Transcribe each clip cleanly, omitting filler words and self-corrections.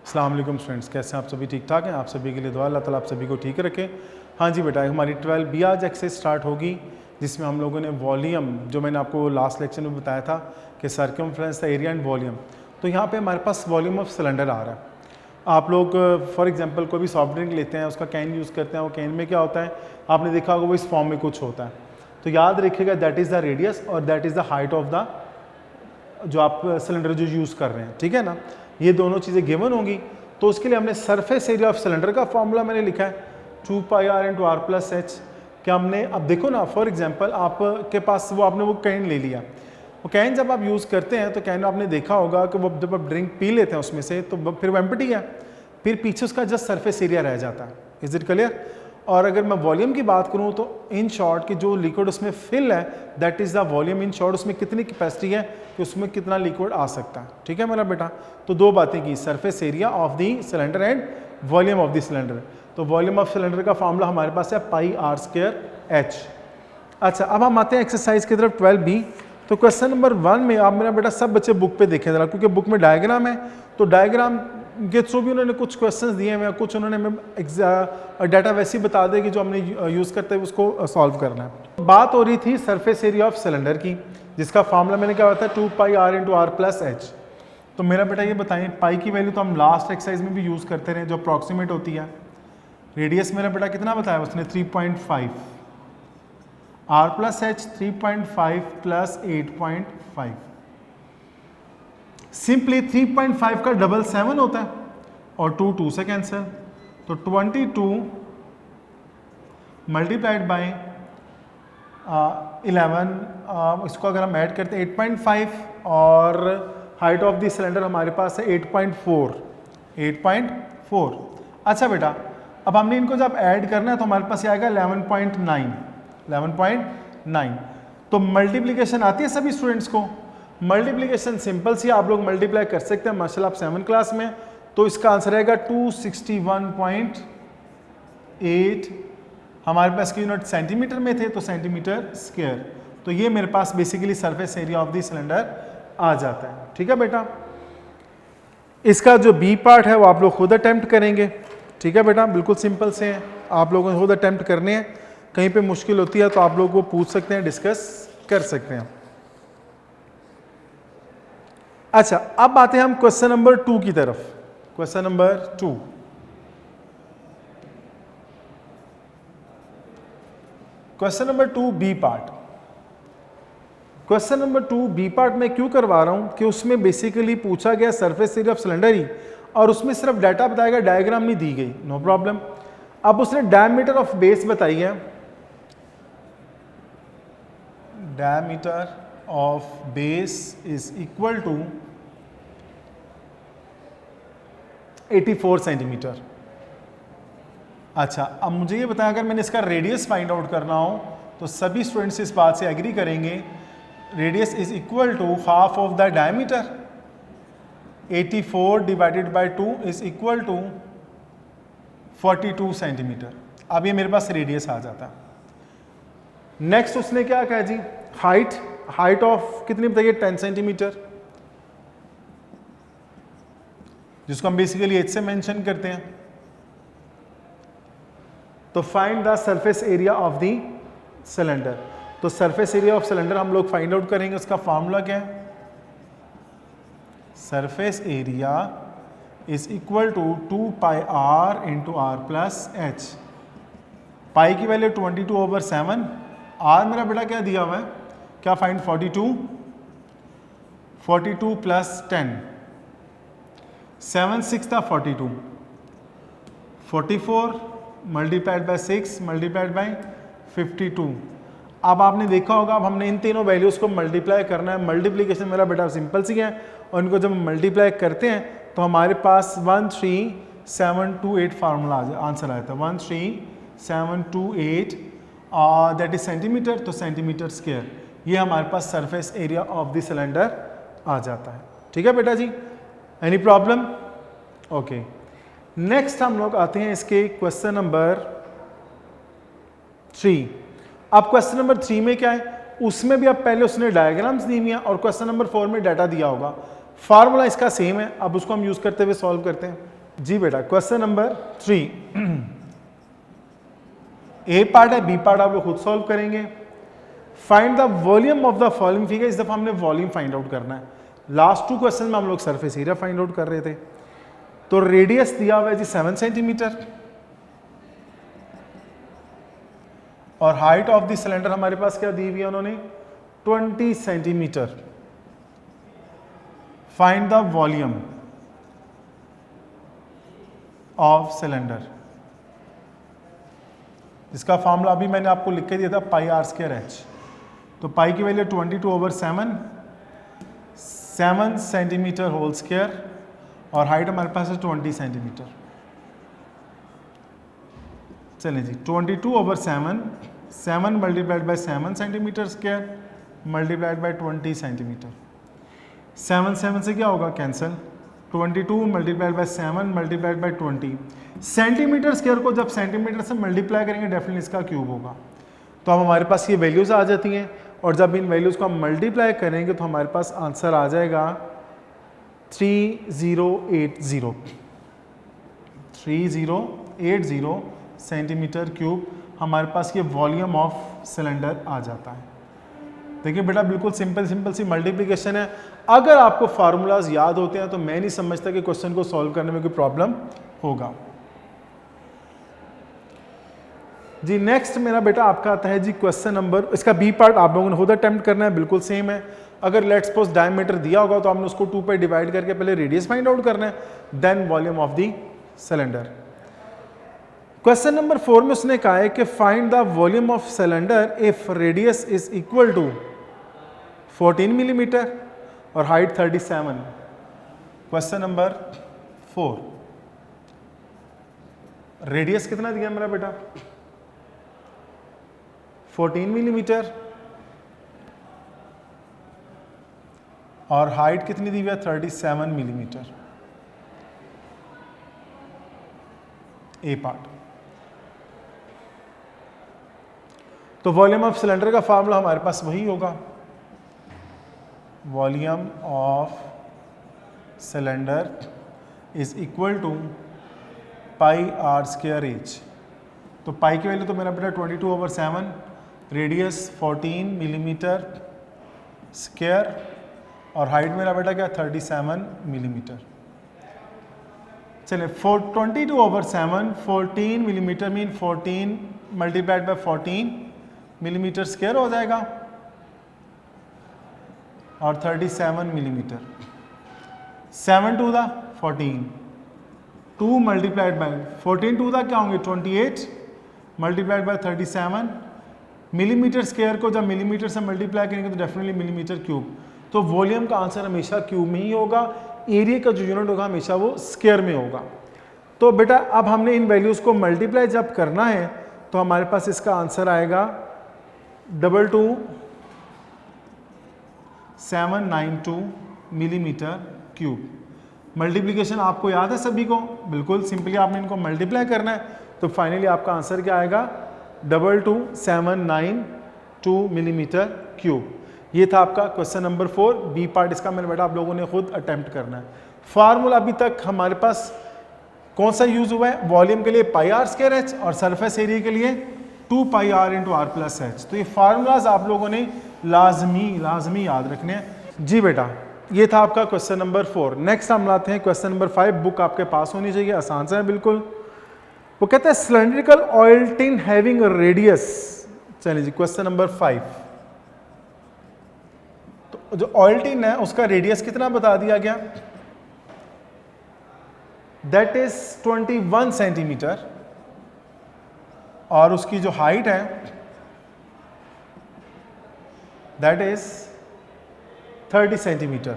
अस्सलाम वालेकुम स्टूडेंट्स, कैसे हैं आप सभी? ठीक ठाक हैं? आप सभी के लिए दुआ, अल्लाह ताला आप सभी को ठीक रखे। हाँ जी बेटा, हमारी 12B आज एक्सरसाइज स्टार्ट होगी जिसमें हम लोगों ने वॉल्यूम, जो मैंने आपको लास्ट लेक्चर में बताया था कि सर्कमफ्रेंस, एरिया एंड वॉल्यूम, तो यहाँ पे हमारे पास वॉल्यूम ऑफ सिलेंडर आ रहा है। आप लोग फॉर एग्जांपल कोई भी सॉफ्ट ड्रिंक लेते हैं, उसका कैन यूज़ करते हैं, वो कैन में क्या होता है आपने देखा होगा, वो इस फॉर्म में कुछ होता है। तो याद रखिएगा दैट इज़ द रेडियस और that is the height of the जो आप सिलेंडर जो यूज़ कर रहे हैं, ठीक है ना। ये दोनों चीज़ें गिवन होंगी, तो उसके लिए हमने सरफेस एरिया ऑफ सिलेंडर का फॉर्मूला मैंने लिखा है 2πr × r+h। क्या हमने अब देखो ना, फॉर एग्जांपल आपके पास वो आपने वो कैन ले लिया, वो कैन जब आप यूज़ करते हैं तो कैन आपने देखा होगा कि वो जब आप ड्रिंक पी लेते हैं उसमें से तो फिर वो एम्प्टी है, फिर पीछे उसका जस्ट सरफेस एरिया रह जाता है। Is it clear? और अगर मैं वॉल्यूम की बात करूं तो इन शॉर्ट कि जो लिक्विड उसमें फिल है that is the volume in short, उसमें कितनी कैपेसिटी है कि उसमें कितना लिक्विड आ सकता है। ठीक है मेरा बेटा, तो दो बातें की, surface area of the cylinder and volume of the cylinder. तो वॉल्यूम ऑफ सिलेंडर का फॉर्मूला हमारे पास है πr²h। अच्छा, अब हम आते हैं एक्सरसाइज की तरफ 12B। तो क्वेश्चन नंबर 1 में आप मेरा बेटा सब बच्चे बुक पे देखें जरा, क्योंकि बुक में डायग्राम है, तो डायग्राम के थ्रू भी उन्होंने कुछ क्वेश्चंस दिए हैं, कुछ उन्होंने डाटा वैसे ही बता दें कि जो हमने यूज़ करते हैं उसको सॉल्व करना है। बात हो रही थी सरफेस एरिया ऑफ सिलेंडर की, जिसका फार्मूला मैंने क्या बताया 2πr × r+h। तो मेरा बेटा ये बताएं, पाई की वैल्यू तो हम लास्ट एक्सरसाइज में भी यूज़ करते रहे, जो अप्रॉक्सीमेट होती है। रेडियस मेरा बेटा कितना बताया उसने 3.5, r+h 3.5 + 8.5। सिंपली 3.5 का डबल 7 होता है और 2 2 से कैंसिल, तो 22 मल्टीप्लाइड बाय 11, इसको अगर हम ऐड करते हैं 8.5 और हाइट ऑफ द सिलेंडर हमारे पास है 8.4। अच्छा बेटा, अब हमने इनको जब ऐड करना है तो हमारे पास आएगा 11.9। तो मल्टीप्लिकेशन आती है सभी स्टूडेंट्स को? मल्टीप्लिकेशन सिंपल सी, आप लोग मल्टीप्लाई कर सकते हैं, माशाल्लाह आप 7 क्लास में। तो इसका आंसर आएगा 261.8। हमारे पास की यूनिट सेंटीमीटर में थे तो सेंटीमीटर स्क्वायर। तो ये मेरे पास basically surface area of the cylinder आ जाता है। ठीक है बेटा, इसका जो बी पार्ट है वो आप लोग खुद अटेम्प्ट करेंगे। ठीक है बेटा, बिल्कुल सिंपल से हैं, आप लोगों को खुद अटेम्प्ट करने हैं। कहीं पे मुश्किल होती है तो आप लोग वो पूछ सकते हैं, डिस्कस कर सकते हैं। अच्छा, अब आते हैं हम क्वेश्चन नंबर 2 की तरफ। Question number 2, question number 2 B part. Question number 2 B part में क्यों करवा रहा हूं कि उसमें बेसिकली पूछा गया सरफेस एरिया ऑफ सिलेंडर ही, और उसमें सिर्फ डाटा बताएगा, डायग्राम नहीं दी गई, नो प्रॉब्लम। अब उसने डायमीटर ऑफ बेस बताई है, diameter of base is equal to 84 centimetre. अच्छा, अब मुझे ये बताया, अगर मैंने इसका रेडियस फाइंड आउट करना हो तो सभी स्टूडेंट्स इस बात से एग्री करेंगे, radius is equal to half of the diameter. 84 divided by 2 is equal to 42 centimetre. अब ये मेरे पास रेडियस आ जाता है। नेक्स्ट उसने क्या कहा जी, हाइट ऑफ कितनी बताइए, 10 सेंटीमीटर, जिसको हम बेसिकली एच से मेंशन करते हैं। तो find the surface area of the cylinder. तो सरफेस एरिया ऑफ सिलेंडर हम लोग फाइंड आउट करेंगे, उसका फॉर्मूला क्या है, surface area is equal to 2πr × r+h। Pi की वैल्यू 22/7, आर मेरा बेटा क्या दिया हुआ है, क्या फाइंड 42 + 10, 7 6 था 42, 44 मल्टीप्लाइड बाय 6 मल्टीप्लाइड बाय 52। अब आपने देखा होगा, अब हमने इन तीनों वैल्यूज़ को मल्टीप्लाई करना है। मल्टीप्लिकेशन मेरा बेटा सिंपल सी है, और इनको जब मल्टीप्लाई करते हैं तो हमारे पास 13728 फार्मूला आंसर आया था, 13728 दैट इज सेंटीमीटर, तो सेंटीमीटर स्क्वायर। ये हमारे पास surface area of the cylinder आ जाता है। ठीक है बेटा जी, एनी प्रॉब्लम? ओके, नेक्स्ट हम लोग आते हैं इसके क्वेश्चन नंबर 3। अब क्वेश्चन नंबर 3 में क्या है, उसमें भी अब पहले उसने डायग्राम्स दी हुई हैं और क्वेश्चन नंबर 4 में डाटा दिया होगा। फार्मूला इसका सेम है, अब उसको हम यूज करते हुए सॉल्व करते हैं। जी बेटा, क्वेश्चन नंबर 3, ए पार्ट है, बी पार्ट आप लोग खुद सॉल्व करेंगे। Find the volume of the following figure. इस दफा हमने वॉल्यूम फाइंड आउट करना है। लास्ट 2 क्वेश्चन में हम लोग सरफेस एरिया फाइंड आउट कर रहे थे। तो रेडियस दिया हुआ है जी 7 सेंटीमीटर और हाइट ऑफ द सिलेंडर हमारे पास क्या दी हुई है उन्होंने, 20 centimetre. Find the volume of cylinder. इसका फॉर्मूला अभी मैंने आपको लिख के दिया था, पाई आर स्क्वायर एच। तो पाई की वैल्यू 22/7, 7 सेंटीमीटर होल स्क्वायर और हाइट हमारे पास है 20 सेंटीमीटर। चलिए जी, 22/7, 7 multiplied by 7 centimetre square multiplied by 20 centimetre. 7 7 से क्या होगा, cancel. 22 multiplied by 7 multiplied by 20। Centimetre square को जब सेंटीमीटर से मल्टीप्लाई करेंगे डेफिनेटली इसका क्यूब होगा। तो अब हमारे पास ये वैल्यूज आ जाती हैं और जब इन वैल्यूज को हम मल्टीप्लाई करेंगे तो हमारे पास आंसर आ जाएगा 3080 सेंटीमीटर क्यूब। हमारे पास ये वॉल्यूम ऑफ सिलेंडर आ जाता है। देखिए बेटा, बिल्कुल सिंपल सी मल्टीप्लिकेशन है। अगर आपको फार्मूलाज याद होते हैं तो मैं नहीं समझता कि क्वेश्चन को सॉल्व करने में कोई प्रॉब्लम होगा। जी नेक्स्ट मेरा बेटा आपका आता है जी क्वेश्चन नंबर, इसका बी पार्ट आप लोगों ने खुद अटेम्प्ट करना है, बिल्कुल सेम है। अगर लेट्स सपोज डायमीटर दिया होगा तो आपने उसको 2 पे डिवाइड करके पहले रेडियस फाइंड आउट करना है, then volume of the cylinder. Question number 4 में उसने कहा है कि find the volume of cylinder if radius is equal to 14 millimetre और हाइट 37। क्वेश्चन नंबर 4, रेडियस कितना दिया मेरा बेटा, 14 मिलीमीटर और हाइट कितनी दी हुई है, 37 मिलीमीटर। A part. तो वॉल्यूम ऑफ सिलेंडर का फार्मूला हमारे पास वही होगा, volume of cylinder is equal to pi r square h. तो पाई की वैल्यू तो मेरा बेटा 22/7, रेडियस 14 मिलीमीटर स्क्वायर और हाइट मेरा बेटा क्या 37 मिलीमीटर। चलिए 22/7, 14 millimetre mean 14 multiplied by 14 millimetre square हो जाएगा और 37 millimetre. 7 to the 14, 2 multiplied by 14 to the क्या होंगे 28 मल्टीप्लाइड बाय 37 मिलीमीटर स्क्वायर को जब मिलीमीटर से मल्टीप्लाई करेंगे तो डेफिनेटली मिलीमीटर क्यूब। तो वॉल्यूम का आंसर हमेशा क्यूब में ही होगा, एरिया का जो यूनिट होगा हमेशा वो स्क्वायर में होगा। तो बेटा अब हमने इन वैल्यूज को मल्टीप्लाई जब करना है तो हमारे पास इसका आंसर आएगा 22792 मिलीमीटर क्यूब। मल्टीप्लिकेशन आपको याद है सभी को, बिल्कुल सिंपली आपने इनको मल्टीप्लाई करना है तो फाइनली आपका आंसर क्या आएगा 22792 मिलीमीटर क्यूब। ये था आपका क्वेश्चन नंबर 4, बी पार्ट। इसका मैंने बेटा आप लोगों ने खुद अटेम्प्ट करना है। फार्मूला अभी तक हमारे पास कौन सा यूज हुआ है, वॉल्यूम के लिए पाई आर स्क्वायर एच और सरफेस एरिया के लिए 2 pi r into r plus h. तो ये फार्मूलाज आप लोगों ने लाजमी याद रखने हैं। जी बेटा, ये था आपका क्वेश्चन नंबर 4। नेक्स्ट हम लाते हैं क्वेश्चन नंबर 5। बुक आपके पास होनी चाहिए, आसान सा है बिल्कुल। वो कहते हैं cylindrical oil tin having radius. चलिए जी, क्वेश्चन नंबर 5। तो जो ऑयल टिन है उसका रेडियस कितना बता दिया गया, दैट इज 21 सेंटीमीटर और उसकी जो हाइट है दैट इज 30 सेंटीमीटर।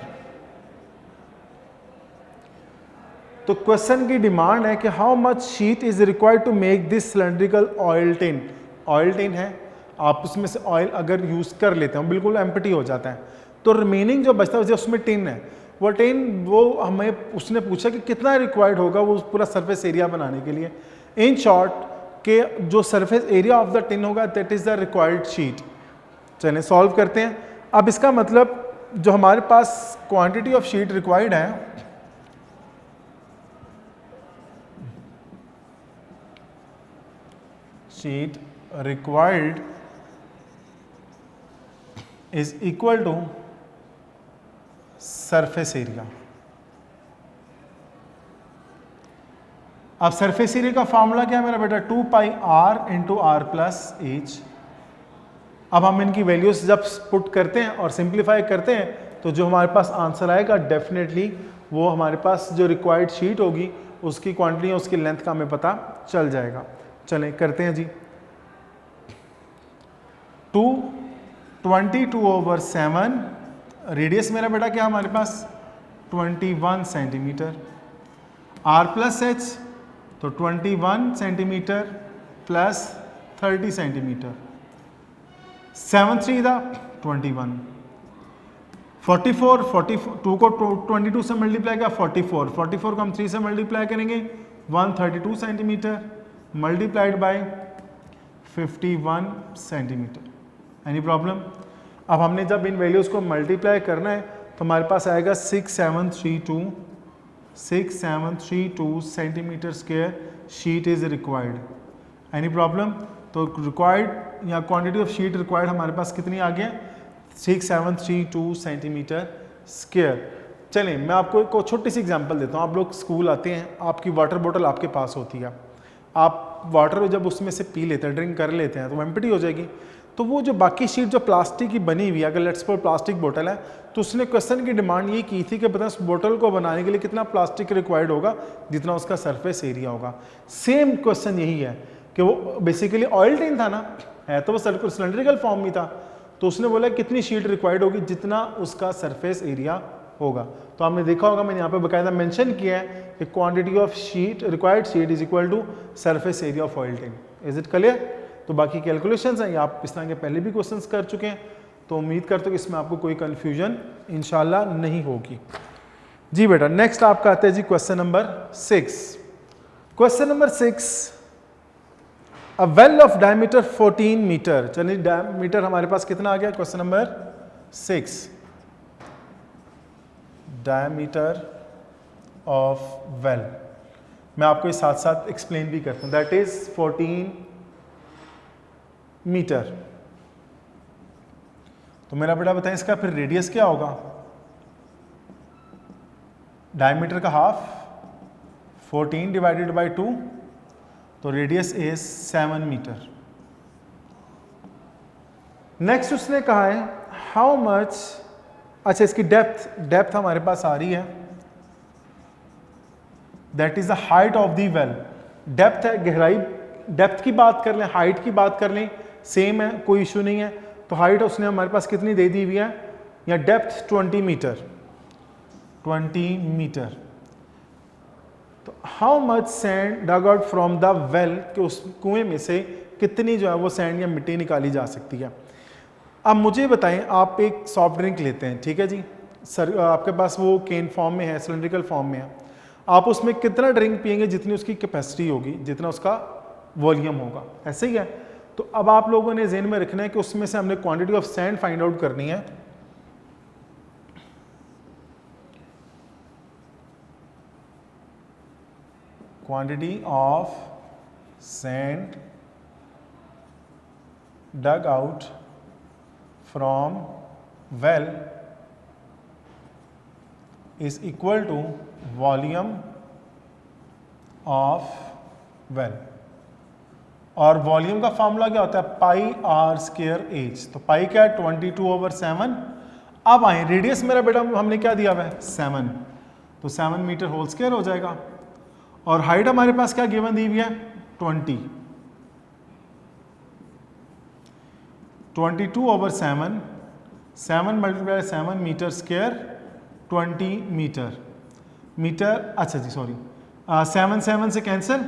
तो क्वेश्चन की डिमांड है कि how much sheet is required to make this cylindrical oil tin. Oil tin है, आप उसमें से ऑयल अगर यूज कर लेते हैं बिल्कुल एम्प्टी हो जाता है, तो रिमेनिंग जो बचता है जो उसमें टिन है वो हमें उसने पूछा कि कितना रिक्वायर्ड होगा वो पूरा सरफेस एरिया बनाने के लिए। इन शॉर्ट के जो surface area of the tin होगा that is the required sheet. चलिए सॉल्व करते हैं। अब इसका मतलब जो हमारे पास क्वांटिटी ऑफ शीट रिक्वायर्ड है sheet required is equal to surface area। अब सरफेस एरिया का फॉर्मूला क्या है मेरा बेटा, 2 pi r into r plus h. अब हम इनकी वैल्यूज जब पुट करते हैं और सिंप्लीफाई करते हैं तो जो हमारे पास आंसर आएगा डेफिनेटली वो हमारे पास जो रिक्वायर्ड शीट होगी उसकी क्वांटिटी, उसकी लेंथ का हमें पता चल जाएगा। चलें करते हैं जी। 22/7 रेडियस मेरा बेटा क्या हमारे पास 21 सेंटीमीटर, r प्लस एच तो 21 सेंटीमीटर प्लस 30 सेंटीमीटर, 7 3 21, 44 2 को 22 से मल्टीप्लाई किया 44 को हम 3 से मल्टीप्लाई करेंगे 132 centimetre multiplied by 51 centimetre. Any problem? अब हमने जब इन वैल्यूज को मल्टीप्लाई करना है तो हमारे पास आएगा 6732 centimetre square sheet is required. Any problem? तो रिक्वायर्ड या क्वांटिटी ऑफ शीट रिक्वायर्ड हमारे पास कितनी आ गया, 6732 सेंटीमीटर स्क्वायर। चलिए मैं आपको एक छोटी सी एग्जांपल देता हूँ। आप लोग स्कूल आते हैं, आपकी वाटर बोतल आपके पास होती है, आप वाटर जब उसमें से पी लेते हैं, ड्रिंक कर लेते हैं तो वो एम्प्टी हो जाएगी। तो वो जो बाकी शीट जो प्लास्टिक की बनी हुई है, अगर लेट्स सपोज प्लास्टिक बोतल है तो उसने क्वेश्चन की डिमांड ये की थी कि पता उस बोतल को बनाने के लिए कितना प्लास्टिक रिक्वायर्ड होगा, जितना उसका सरफेस एरिया होगा। सेम क्वेश्चन यही है कि वो बेसिकली ऑयल टिन था ना, है तो वो सिलेंड्रिकल फॉर्म में था, तो उसने बोला कितनी शीट रिक्वायर्ड होगी, जितना उसका सरफेस एरिया होगा। तो आपने देखा होगा मैंने यहाँ पे बकायदा मेंशन किया है कि quantity of sheet required sheet is equal to surface area of oil tin. Is it clear? तो बाकी कैलकुलेशंस हैं, आप इस तरह के पहले भी क्वेश्चंस कर चुके हैं, तो उम्मीद करते हो कि इसमें आपको कोई कंफ्यूजन इंशाल्लाह नहीं होगी। जी बेटा नेक्स्ट आपका आता है जी question number 6। Question number 6, a well of diameter 14 metre. चलिए डायमीटर हमारे पास कितना आ गया, question number 6, diameter of well. मैं आपको इस साथ साथ एक्सप्लेन भी करता हूं, दैट इज 14 मीटर। तो मेरा बेटा बताएं इसका फिर रेडियस क्या होगा, डायमीटर का हाफ 14 डिवाइडेड बाय 2, तो रेडियस इज 7 मीटर। नेक्स्ट उसने कहा है हाउ मच, अच्छा इसकी डेप्थ हमारे पास आ रही है, that is the height of the well. Depth है गहराई, डेप्थ की बात कर लें, हाइट की बात कर लें, सेम है, कोई इशू नहीं है। तो हाइट उसने हमारे पास कितनी दे दी हुई है, या डेप्थ 20 मीटर, 20 मीटर। तो how much sand dug out from the well, कि उस कुएं में से कितनी जो है वो सैंड या मिट्टी निकाली जा सकती है। अब मुझे बताएं, आप एक सॉफ्ट ड्रिंक लेते हैं, ठीक है जी सर, आपके पास वो केन फॉर्म में है, सिलेंड्रिकल फॉर्म में है, आप उसमें कितना ड्रिंक पिएंगे, जितनी उसकी कैपेसिटी होगी, जितना उसका वॉल्यूम होगा, ऐसे ही है। तो अब आप लोगों ने ज़हन में रखना है कि उसमें से हमने quantity of sand find out करनी है। Quantity of sand dug out from well is equal to volume of well. और वॉल्यूम का फॉर्मूला क्या होता है, पाई आर स्क्वायर एच। तो पाई क्या है 22/7। अब आए रेडियस मेरा बेटा हमने क्या दिया हुआ है 7, तो 7 मीटर होल स्क्वायर हो जाएगा। और हाइट हमारे पास क्या गिवन दी हुई है 20, 22/7, 7 multiply 7 metre square 20 metre. Metre अच्छा जी सॉरी 7 7 से cancel,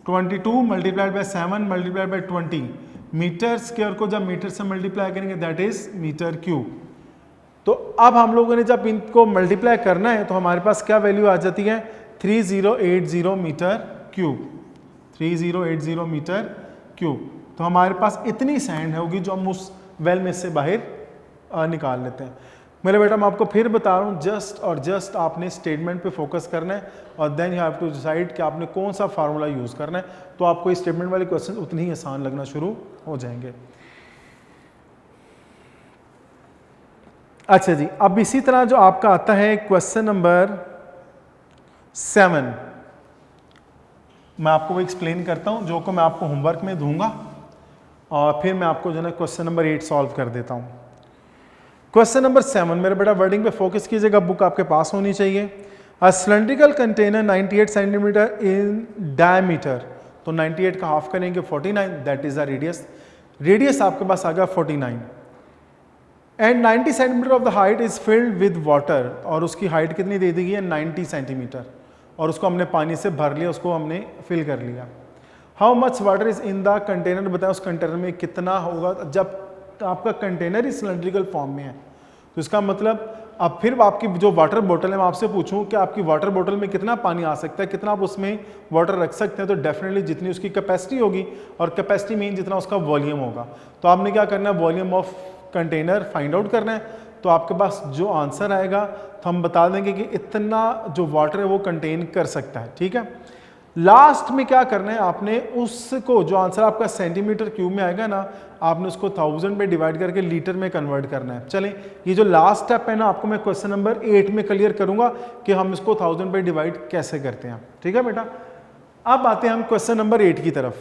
22 multiplied by 7 multiplied by 20 metre square को जब मीटर से मल्टीप्लाई करेंगे दैट इज मीटर क्यूब। तो अब हम लोगों ने जब इनको मल्टीप्लाई करना है तो हमारे पास क्या वैल्यू आ जाती है 3080 मीटर क्यूब, 3080 मीटर क्यूब। तो हमारे पास इतनी सैंड होगी जो हम उस वेल में से बाहर निकाल लेते हैं। मेरे बेटा मैं आपको फिर बता रहा हूँ, जस्ट और जस्ट आपने स्टेटमेंट पे फोकस करना है और then you have to decide कि आपने कौन सा फार्मूला यूज़ करना है, तो आपको इस स्टेटमेंट वाले क्वेश्चन उतनी ही आसान लगना शुरू हो जाएंगे। अच्छा जी, अब इसी तरह जो आपका आता है क्वेश्चन नंबर 7, मैं आपको वो एक्सप्लेन करता हूँ जो को मैं आपको होमवर्क में दूंगा और फिर मैं आपको जो है क्वेश्चन नंबर 8 सॉल्व कर देता हूँ। क्वेश्चन नंबर 7, मेरे बेटा वर्डिंग पे फोकस कीजिएगा, बुक आपके पास होनी चाहिए। A cylindrical container 98 centimetre in diameter, तो 98 का हाफ करेंगे 49, that is the radius. Radius आपके पास आ गया 49 and 90 centimetre of the height is filled with water, और उसकी हाइट कितनी दे दी गई है 90 सेंटीमीटर, और उसको हमने पानी से भर लिया, उसको हमने फिल कर लिया। How much water is in the container, बताया उस कंटेनर में कितना होगा। जब आपका कंटेनर ही सिलेंड्रिकल फॉर्म में है तो इसका मतलब अब फिर आपकी जो वाटर बोतल है, मैं आपसे पूछूं कि आपकी वाटर बोतल में कितना पानी आ सकता है, कितना आप उसमें वाटर रख सकते हैं, तो डेफिनेटली जितनी उसकी कैपेसिटी होगी, और कैपेसिटी मीन जितना उसका वॉल्यूम होगा। तो आपने क्या करना है, volume of container find out करना है। तो आपके पास जो आंसर आएगा तो हम बता देंगे कि इतना जो वाटर है वो कंटेन कर सकता है, ठीक है। लास्ट में क्या करना है, आपने उसको जो आंसर आपका सेंटीमीटर क्यूब में आएगा ना, आपने उसको 1000 पे डिवाइड करके लीटर में कन्वर्ट करना है। चलें, ये जो लास्ट स्टेप है ना, आपको मैं क्वेश्चन नंबर 8 में क्लियर करूंगा कि हम इसको 1000 पे डिवाइड कैसे करते हैं, ठीक है बेटा। अब आते हैं हम क्वेश्चन नंबर 8 की तरफ।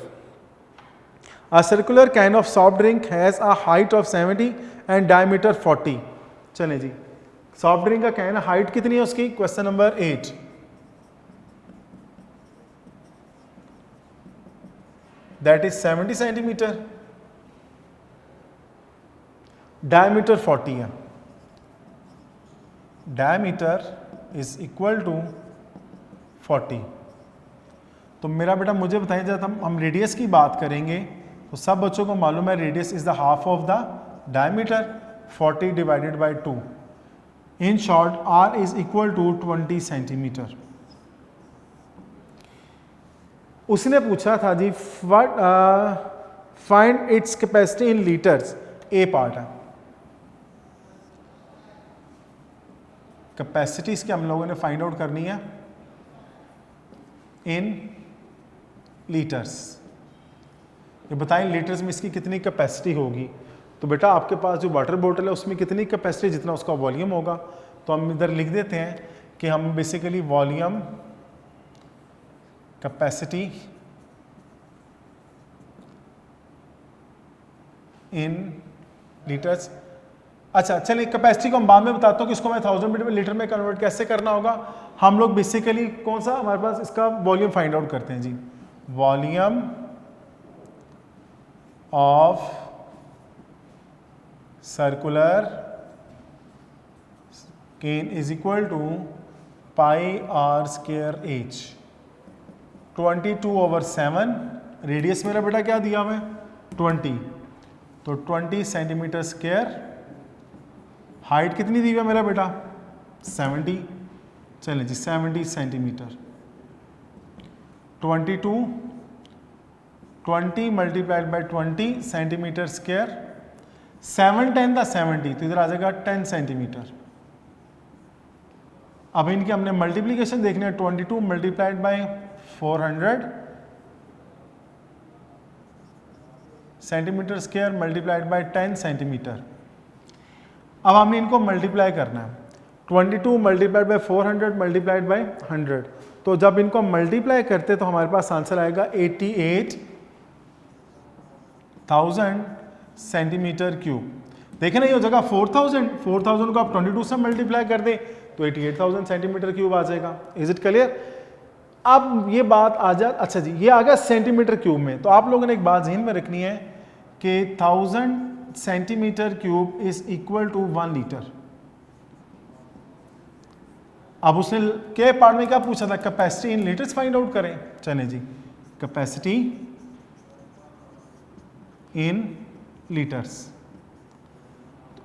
A circular can of soft drink has a height of 70 and diameter 40. चलें जी, सॉफ्ट ड्रिंक का कैन हाइट कितनी है उसकी, question number 8, that is 70 centimetre, diameter 40 है। Diameter is equal to 40। तो मेरा बेटा मुझे बताइए, जब हम रेडियस की बात करेंगे तो सब बच्चों को मालूम है radius is the half of the diameter, 40 divided by 2। In short r is equal to 20 centimetre. उसने पूछा था जी what find its capacity in litres, a part है। कैपेसिटी इसकी हम लोगों ने फाइंड आउट करनी है इन लीटर्स। ये बताएं लीटर्स में इसकी कितनी कैपेसिटी होगी। तो बेटा आपके पास जो वाटर बोतल है उसमें कितनी कैपेसिटी, जितना उसका वॉल्यूम होगा। तो हम इधर लिख देते हैं कि हम basically volume capacity in litres. अच्छा चलिए, कैपेसिटी को हम बाद में बताता हूँ कि इसको मैं 1000 लीटर में कन्वर्ट कैसे करना होगा। हम लोग बेसिकली कौन सा हमारे पास इसका वॉल्यूम फाइंड आउट करते हैं जी, volume of circular can is equal to pi r square h. 22/7, radius मेरा बेटा क्या दिया हुआ है 20, तो 20 सेंटीमीटर स्क्वायर। हाइट कितनी दी हुई है मेरा बेटा 70, चलें जी 70 centimetre. 20 multiplied by 20 centimetre square. 7 10 था 70, तो इधर आ जाएगा 10 सेंटीमीटर। अब इनकी हमने मल्टीप्लीकेशन देखनी है, 22 multiplied by 400 centimetre square multiplied by 10 centimetre. अब हमने इनको मल्टीप्लाई करना है, 22 मल्टीप्लाइड बाई 400 मल्टीप्लाइड बाई 100। तो जब इनको मल्टीप्लाई करते तो हमारे पास आंसर आएगा 88,000 सेंटीमीटर क्यूब। देखें ना, ये हो जाएगा 4000 को आप 22 से मल्टीप्लाई कर दें तो 88,000 सेंटीमीटर क्यूब आ जाएगा। Is it clear. अब ये बात आ जाए, अच्छा जी ये आ गया सेंटीमीटर क्यूब में। तो आप लोगों ने एक बात ध्यान में रखनी है कि 1000 centimetre cube is equal to 1 litre. अब उसने के पार्ट में क्या पूछा था, capacity in litres find out करें। चलें जी, capacity in litres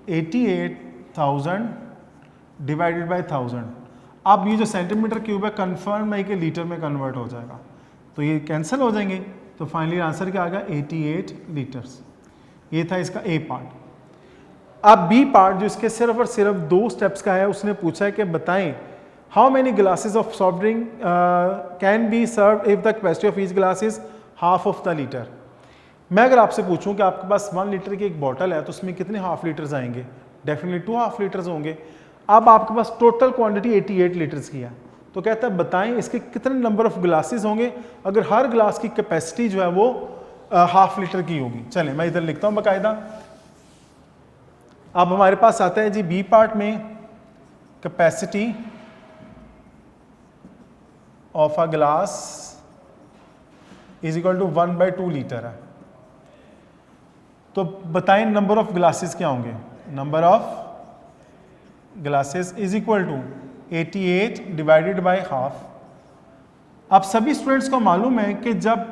88,000 divided by 1000। अब ये जो सेंटीमीटर क्यूब है कंफर्म है कि लीटर में कन्वर्ट हो जाएगा, तो ये कैंसिल हो जाएंगे। तो फाइनली आंसर क्या आ गया 88 लीटर्स। ये था इसका ए पार्ट। अब बी पार्ट जो इसके सिर्फ और सिर्फ 2 स्टेप्स का है, उसने पूछा है कि बताएं how many glasses of soft drink can be serve if the capacity of each glass is half of the litre. मैं अगर आपसे पूछूं कि आपके पास 1 लीटर की एक बॉटल है तो उसमें कितने हाफ लीटर्स आएंगे, डेफिनेटली 2 हाफ लीटर्स होंगे। अब आपके पास टोटल क्वांटिटी 88 लीटर्स की है, तो कहता है बताएं इसके कितने नंबर ऑफ ग्लासेस होंगे अगर हर ग्लास की कैपेसिटी जो है वो हाफ लीटर की होगी। चलें मैं इधर लिखता हूं बाकायदा। अब हमारे पास आता है जी बी पार्ट में capacity of a glass is equal to 1/2 litre है। तो बताएं नंबर ऑफ ग्लासेस क्या होंगे। Number of glasses is equal to 88 divided by half. अब सभी स्टूडेंट्स को मालूम है कि जब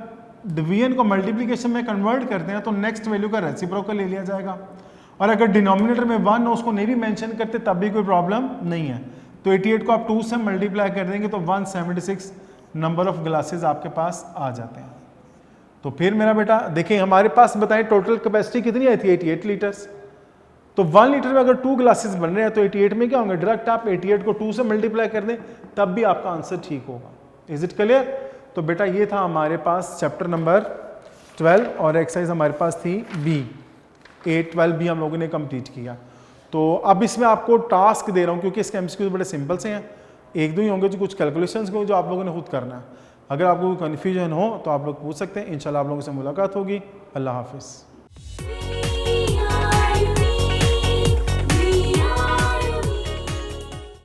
डिवीजन को मल्टीप्लिकेशन में कन्वर्ट करते हैं तो नेक्स्ट वैल्यू का रेसिप्रोकल ले लिया जाएगा, और अगर डिनोमिनेटर में 1 हो उसको नहीं भी मेंशन करते तब भी कोई प्रॉब्लम नहीं है। तो 88 को आप 2 से मल्टीप्लाई कर देंगे तो 176 नंबर ऑफ ग्लासेस आपके पास आ जाते हैं। तो फिर मेरा बेटा देखिए हमारे पास बताएं टोटल कैपेसिटी कितनी आई थी 88 लीटर्स। तो 1 लीटर में अगर 2 ग्लासेस बन रहे हैं तो 88 में क्या होंगे, डायरेक्ट आप 88 को 2 से मल्टीप्लाई कर दें तब भी आपका आंसर ठीक होगा। Is it clear. तो बेटा ये था हमारे पास चैप्टर नंबर 12 और एक्सरसाइज हमारे पास थी बी 8-12 भी हम लोगों ने कंप्लीट किया। तो अब इसमें आपको टास्क दे रहा हूँ क्योंकि इसके एमसीक्यूज बड़े सिंपल से हैं, 1-2 ही होंगे जो कुछ कैलकुलेशंस को जो आप लोगों ने खुद करना है। अगर आपको कोई कन्फ्यूजन हो तो आप लोग पूछ सकते हैं। इंशाल्लाह आप लोगों से मुलाकात होगी। अल्लाह हाफिज़।